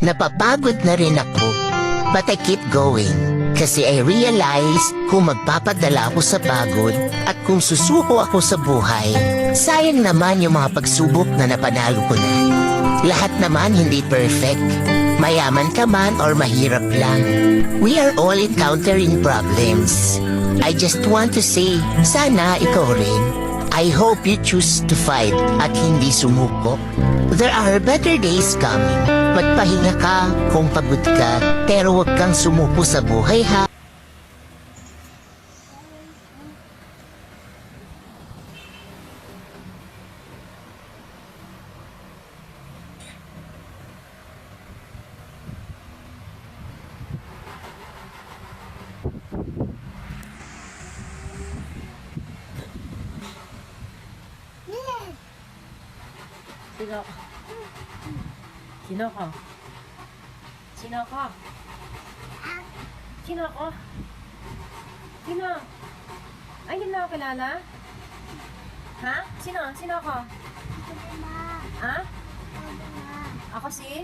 Napapagod na rin ako. But I keep going. Kasi I realize kung magpapadala ako sa pagod at kung susuko ako sa buhay, sayang naman yung mga pagsubok na napanalo ko na. Lahat naman hindi perfect. Mayaman ka man or mahirap lang. We are all encountering problems. I just want to say, sana ikaw rin. I hope you choose to fight at hindi sumuko. There are better days coming. Magpahinga ka kung pagod ka, pero huwag kang sumuko sa buhay ha. Sino ka? Sino ka? Sino ka? Sino ako? Sino? Ay, hindi na ako kilala? Ha? Sino? Sino ako? Ha? Ako si?